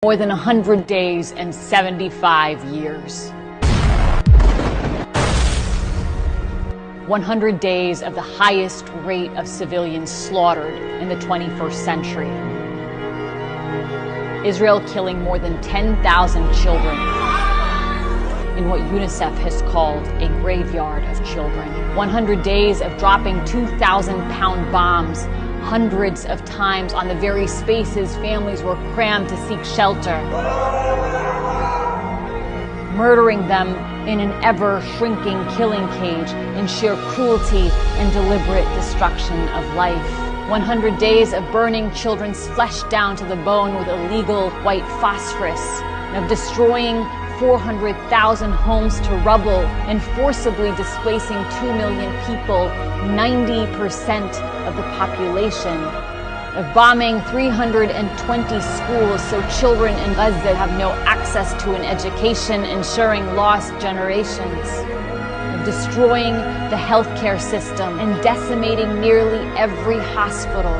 More than 100 days and 75 years. 100 days of the highest rate of civilians slaughtered in the 21st century. Israel killing more than 10,000 children in what UNICEF has called a graveyard of children. 100 days of dropping 2,000-pound bombs hundreds of times on the very spaces families were crammed to seek shelter, murdering them in an ever-shrinking killing cage in sheer cruelty and deliberate destruction of life. 100 days of burning children's flesh down to the bone with illegal white phosphorus, and of destroying 400,000 homes to rubble and forcibly displacing 2 million people, 90% of the population, of bombing 320 schools so children in Gaza have no access to an education, ensuring lost generations, of destroying the healthcare system and decimating nearly every hospital,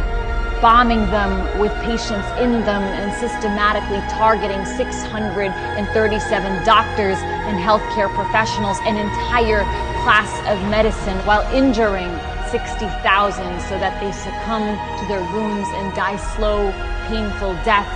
bombing them with patients in them and systematically targeting 637 doctors and healthcare professionals, an entire class of medicine, while injuring 60,000 so that they succumb to their wounds and die slow, painful deaths.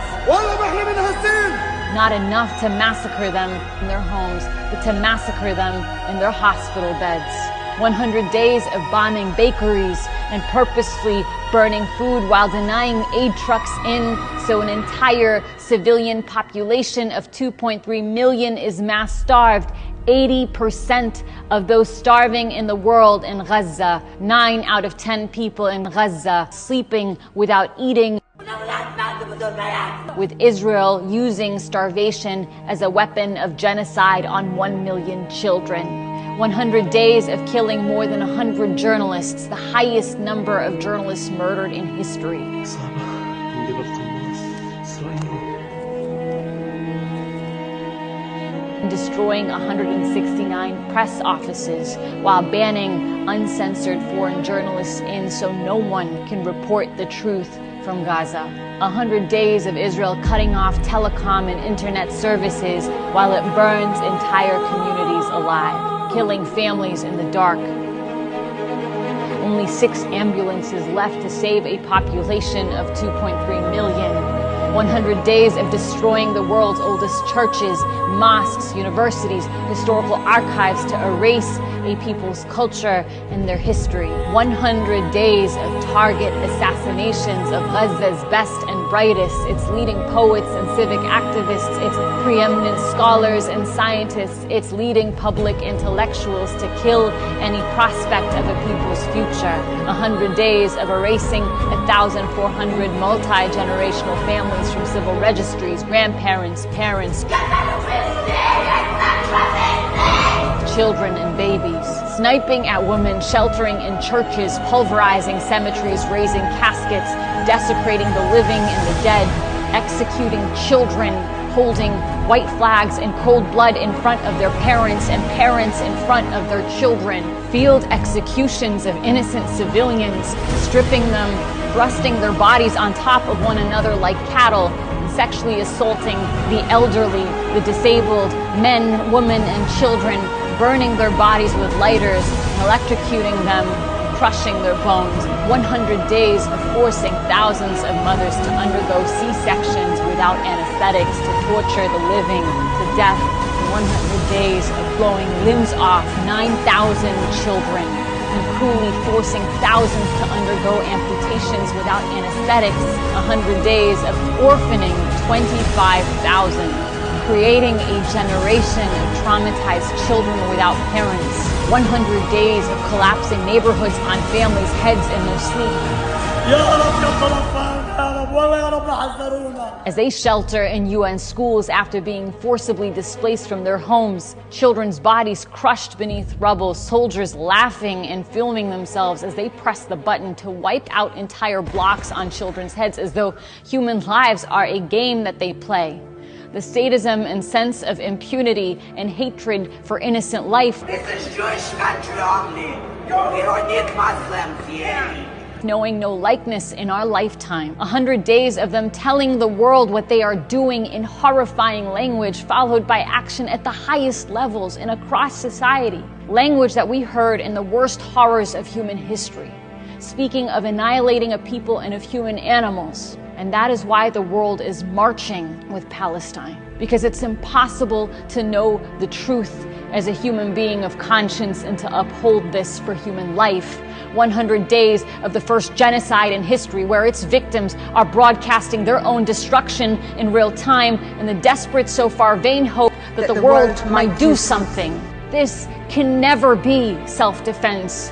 Not enough to massacre them in their homes, but to massacre them in their hospital beds. 100 days of bombing bakeries and purposefully burning food while denying aid trucks in, so an entire civilian population of 2.3 million is mass starved. 80% of those starving in the world in Gaza, 9 out of 10 people in Gaza sleeping without eating, with Israel using starvation as a weapon of genocide on 1 million children. 100 days of killing more than 100 journalists, the highest number of journalists murdered in history. Destroying 169 press offices while banning uncensored foreign journalists in so no one can report the truth from Gaza. 100 days of Israel cutting off telecom and internet services while it burns entire communities alive, killing families in the dark. Only 6 ambulances left to save a population of 2.3 million. 100 days of destroying the world's oldest churches, mosques, universities, historical archives to erase a people's culture and their history. 100 days of target assassinations of Gaza's best and brightest, its leading poets and civic activists, its preeminent scholars and scientists, its leading public intellectuals, to kill any prospect of a people's future. 100 days of erasing 1,400 multi-generational families from civil registries, grandparents, parents, children and babies, sniping at women sheltering in churches, pulverizing cemeteries, raising caskets, desecrating the living and the dead, executing children, holding white flags in cold blood in front of their parents and parents in front of their children, field executions of innocent civilians, stripping them, thrusting their bodies on top of one another like cattle, sexually assaulting the elderly, the disabled, men, women, and children, burning their bodies with lighters, electrocuting them, crushing their bones. 100 days of forcing thousands of mothers to undergo C-sections without anesthetics, to torture the living to death. 100 days of blowing limbs off 9,000 children, and cruelly forcing thousands to undergo amputations without anesthetics. 100 days of orphaning 25,000, creating a generation of traumatized children without parents. 100 days of collapsing neighborhoods on families' heads in their sleep, as they shelter in UN schools after being forcibly displaced from their homes, children's bodies crushed beneath rubble, soldiers laughing and filming themselves as they press the button to wipe out entire blocks on children's heads, as though human lives are a game that they play. The sadism and sense of impunity and hatred for innocent life like, knowing no likeness in our lifetime. 100 days of them telling the world what they are doing in horrifying language, followed by action at the highest levels and across society. Language that we heard in the worst horrors of human history, speaking of annihilating a people and of human animals. And that is why the world is marching with Palestine, because it's impossible to know the truth as a human being of conscience and to uphold this for human life. 100 days of the first genocide in history, where its victims are broadcasting their own destruction in real time in the desperate, so far vain hope that the world might do something. This can never be self-defense.